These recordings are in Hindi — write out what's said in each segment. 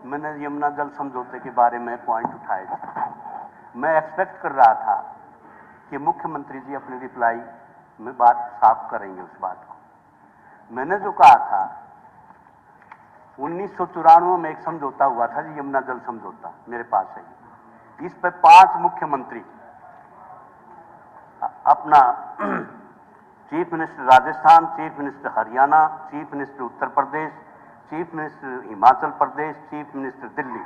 मैंने यमुना जल समझौते के बारे में पॉइंट उठाए थे। मैं एक्सपेक्ट कर रहा था कि मुख्यमंत्री जी अपनी रिप्लाई में बात साफ करेंगे उस बात को। मैंने जो कहा था 1994 में एक समझौता हुआ था जी, यमुना जल समझौता, मेरे पास है। इस पे 5 मुख्यमंत्री अपना chief minister Rajasthan, chief minister Haryana, chief minister Uttar Pradesh, chief minister Himachal Pradesh, chief minister Delhi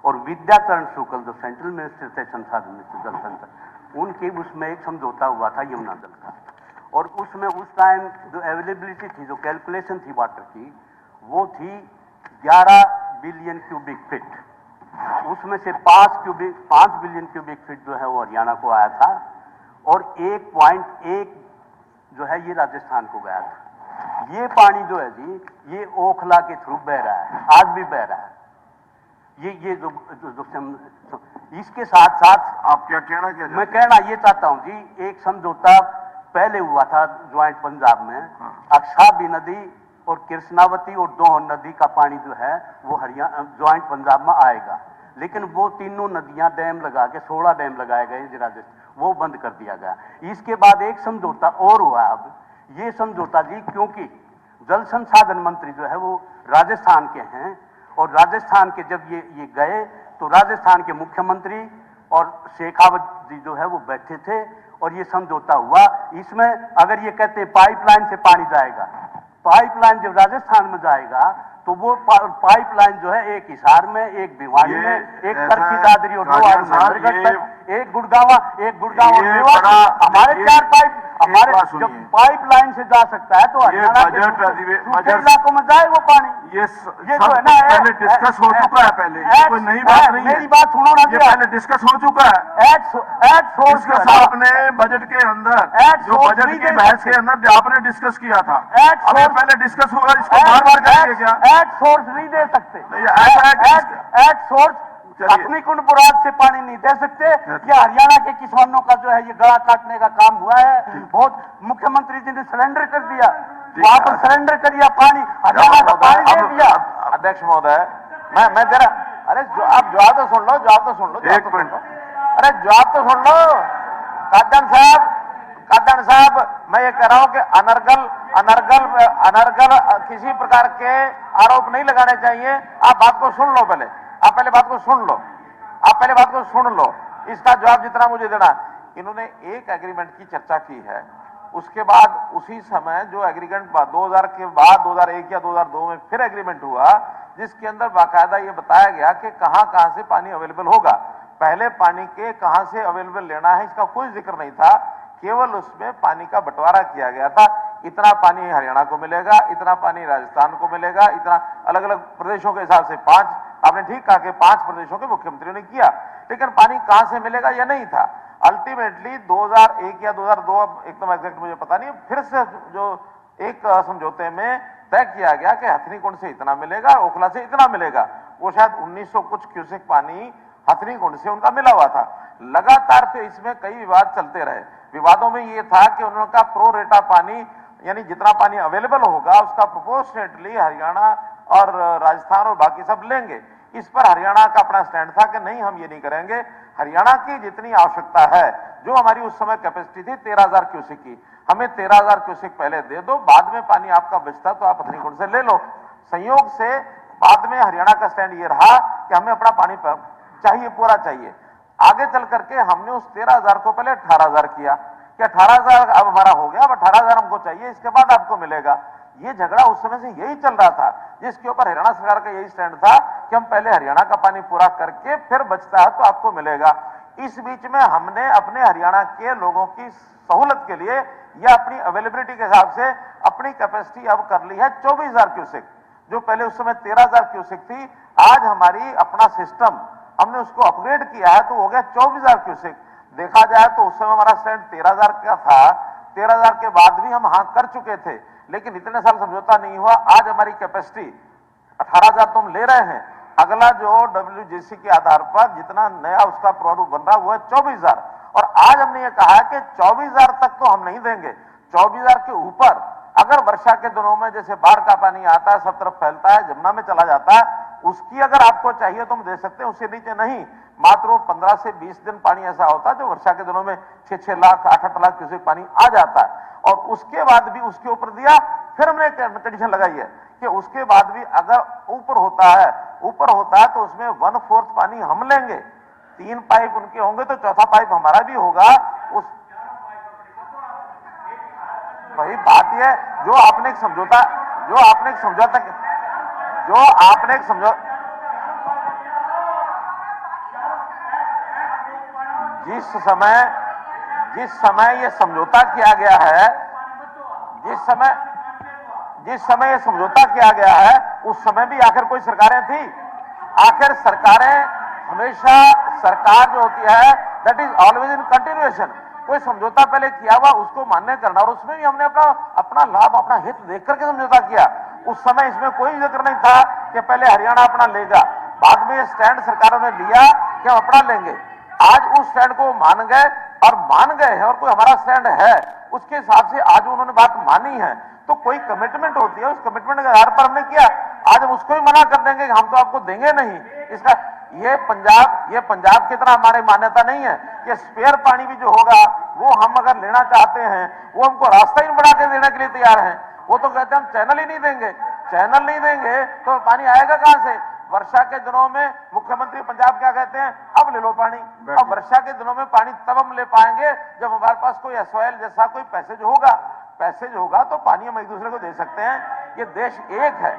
और विद्याचरण शुक्ल जो सेंट्रल मिनिस्टर थे, संसाधन मिनिस्टर, जल संसाधन, उनकी उसमें एक समझौता हुआ था यमुना जल का। और उसमें उस टाइम जो अवेलेबिलिटी थी, जो कैलकुलेशन थी वाटर की, वो थी 11 बिलियन क्यूबिक फीट। उसमें से 5 बिलियन क्यूबिक फीट जो है वो हरियाणा को आया था और 1.1 जो है ये राजस्थान को गया था। ये पानी जो है जी, ये ओखला के थ्रू बह रहा है, आज भी बह रहा है। ये जो इसके साथ साथ आप क्या कहना क्या मैं कहना ये चाहता हूं जी, एक समझौता पहले हुआ था ज्वाइंट पंजाब में, अक्षाबी नदी और कृष्णावती और दोहन नदी का पानी जो है वो हरियाणा ज्वाइंट पंजाब में आएगा, लेकिन वो तीनों नदियां डैम लगा के 16 डैम लगाए गए राजस्थान, वो बंद कर दिया गया। इसके बाद एक समझौता और हुआ। अब ये समझौता जी, क्योंकि जल संसाधन मंत्री जो है वो राजस्थान के हैं और राजस्थान के जब ये गए तो राजस्थान के मुख्यमंत्री और शेखावत जी जो है वो बैठे थे और ये समझौता हुआ। इसमें अगर ये कहते हैं पाइपलाइन से पानी जाएगा, पाइपलाइन जब राजस्थान में जाएगा तो वो पाइपलाइन जो है एक हिसार में, एक भिवानी में, एक करकी दादरी और एक गुड़गांव हमारे 4 पाइप, हमारे जब पाइपलाइन से जा सकता है तो हरियाणा के इलाकों में जाए वो पानी। ये जो है ना पहले डिस्कस हो चुका है, पहले कोई नई बात नहीं है। मेरी बात सुनो ना, ये पहले डिस्कस हो चुका है। एट सोर्स के साथ आपने बजट के अंदर, जो बजट की बहस के अंदर आपने डिस्कस किया था, अभी पहले डिस्कस होगा, इसको बार-बार करेंगे क्या? एट सोर्स नहीं दे सकते, एट सोर्स अपनी कुंड बुराद से पानी नहीं दे सकते। ये हरियाणा के किसानों का जो है ये गला काटने का काम हुआ है। बहुत मुख्यमंत्री जी ने सरेंडर कर दिया, वहां पर सरेंडर कर दिया पानी, हरियाणा का पानी दे दिया। अध्यक्ष महोदय, मैं जरा, अरे आप जवाब तो सुन लो, जवाब तो सुन लो, एक मिनट, अरे जवाब तो सुन लो। कादन साहब, मैं ये कह रहा हूं कि अनर्गल किसी प्रकार के आरोप नहीं लगाने चाहिए। आप बात को सुन लो, आप पहले बात को सुन लो, इसका जवाब जितना मुझे देना। इन्होंने एक एग्रीमेंट की चर्चा की है, उसके बाद उसी समय जो एग्रीमेंट 2000 के बाद 2001 या 2002 में फिर एग्रीमेंट हुआ, जिसके अंदर बाकायदा ये बताया गया कि कहां से पानी अवेलेबल होगा। पहले पानी के कहां से अवेलेबल लेना है इसका कोई जिक्र नहीं था, केवल उसमें पानी का बंटवारा किया गया था। इतना पानी हरियाणा को मिलेगा, इतना पानी राजस्थान को मिलेगा, इतना अलग अलग प्रदेशों के हिसाब से 5, आपने ठीक कहा कि 5 प्रदेशों के मुख्यमंत्रियों ने किया, लेकिन पानी कहां से मिलेगा यह नहीं था। अल्टीमेटली 2001 या 2002, एकदम एग्जैक्ट मुझे पता नहीं, फिर से जो एक समझौते में तय किया गया कि हथनीकुंड से इतना मिलेगा, ओखला से इतना मिलेगा। वो शायद 1900 कुछ क्यूसेक पानी हथनीकुंड से उनका मिला हुआ था। लगातार फिर इसमें कई विवाद चलते रहे। विवादों में ये था कि उनका प्रो रेटा पानी, यानी जितना पानी अवेलेबल होगा उसका प्रोपोर्शनेटली हरियाणा और राजस्थान और बाकी सब लेंगे। इस पर हरियाणा का अपना स्टैंड था कि नहीं, हम ये नहीं करेंगे। हरियाणा की जितनी आवश्यकता है, जो हमारी उस समय कैपेसिटी थी 13,000 क्यूसेक की, हमें 13,000 क्यूसेक पहले दे दो, बाद में पानी आपका बचता तो आप हथनीकुंड से ले लो। संयोग से बाद में हरियाणा का स्टैंड ये रहा कि हमें अपना पानी चाहिए, पूरा चाहिए। आगे चल करके हमने उस 13,000 को पहले 18,000 किया कि 18,000 अब हमारा हो गया, अब 18,000 हमको चाहिए, इसके बाद आपको मिलेगा। ये झगड़ा उस समय से यही चल रहा था, जिसके ऊपर हरियाणा सरकार का यही स्टैंड था कि हम पहले हरियाणा का पानी पूरा करके फिर बचता है तो आपको मिलेगा। इस बीच में हमने अपने हरियाणा के लोगों की सहूलत के लिए या अपनी अवेलेबिलिटी के हिसाब से अपनी कैपेसिटी अब कर ली है 24,000 क्यूसेक, जो पहले उस समय 13,000 क्यूसेक थी। आज हमारी अपना सिस्टम हमने उसको अपग्रेड किया है तो हो गया 24,000 क्यूसेक। देखा जाए तो उस समय हमारा स्टैंड 13,000 का था, 13,000 के बाद भी हम हाँ कर चुके थे, लेकिन इतने साल समझौता नहीं हुआ। आज हमारी कैपेसिटी 18,000 तो हम ले रहे हैं, अगला जो WGC के आधार पर जितना नया उसका प्रारूप बन रहा है वो है 24,000। और आज हमने ये कहा है कि 24,000 तक तो हम नहीं देंगे, 24,000 के ऊपर अगर वर्षा के दिनों में जैसे बाढ़ का पानी आता है, सब तरफ फैलता है, जमुना में चला जाता है, उसकी अगर आपको चाहिए तो हम दे सकते हैं, उससे नीचे नहीं। मात्र वो 15 से 20 दिन पानी ऐसा होता है जो वर्षा के दिनों में 6-6 लाख 8-8 लाख क्यूसेक पानी आ जाता है, और उसके बाद भी उसके ऊपर दिया। फिर हमने कंडीशन लगाई है कि उसके बाद भी अगर ऊपर होता है तो उसमें 1/4 पानी हम लेंगे। 3 पाइप उनके होंगे तो चौथा पाइप हमारा भी होगा। उस वही बात यह, जो आपने एक समझौता जिस समय ये समझौता किया गया है, उस समय भी आखिर कोई सरकारें थी। आखिर सरकारें हमेशा, सरकार जो होती है that is always in continuation. कोई समझौता पहले किया हुआ उसको मान्य करना, और उसमें भी हमने अपना लाभ, अपना हित देख करके समझौता किया। उस समय इसमें कोई जिक्र नहीं था कि पहले हरियाणा अपना लेगा, बाद में स्टैंड सरकारों ने लिया कि हम अपना लेंगे। आज उस स्टैंड को मान गए हैं, और कोई हमारा स्टैंड है उसके हिसाब से आज उन्होंने बात मानी है। तो कोई कमिटमेंट होती है, उस कमिटमेंट के आधार पर हमने किया। आज हम उसको ही मना कर देंगे कि हम तो आपको देंगे नहीं। इसका ये पंजाब की तरह हमारी मान्यता नहीं है कि स्पेयर पानी भी जो होगा वो हम अगर लेना चाहते हैं, वो हमको रास्ता ही बना के देने के लिए तैयार हैं। वो तो कहते हैं हम चैनल ही नहीं देंगे तो पानी आएगा कहां से? वर्षा के दिनों में मुख्यमंत्री पंजाब क्या कहते हैं, अब ले लो पानी। अब वर्षा के दिनों में पानी तब हम ले पाएंगे जब हमारे पास कोई एसओएल जैसा कोई पैसेज होगा तो पानी हम एक दूसरे को दे सकते हैं। ये देश एक है,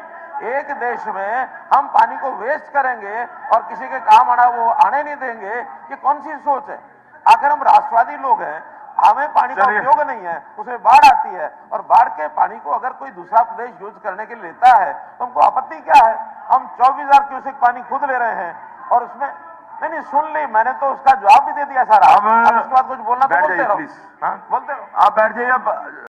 एक देश में हम पानी को वेस्ट करेंगे और किसी के काम आना वो आने नहीं देंगे, ये कौन सी सोच है? आखिर हम राष्ट्रवादी लोग हैं, हमें पानी का उपयोग नहीं है, उसमें बाढ़ आती है, और बाढ़ के पानी को अगर कोई दूसरा प्रदेश यूज करने के लिए लेता है तो हमको आपत्ति क्या है? हम 24,000 क्यूसेक पानी खुद ले रहे हैं, और उसमें नहीं सुन ली, मैंने तो उसका जवाब भी दे दिया सारा। अब इसके बाद कुछ बोलना तो बोलते रहो, बोलते रहो। आप बैठ जाइए।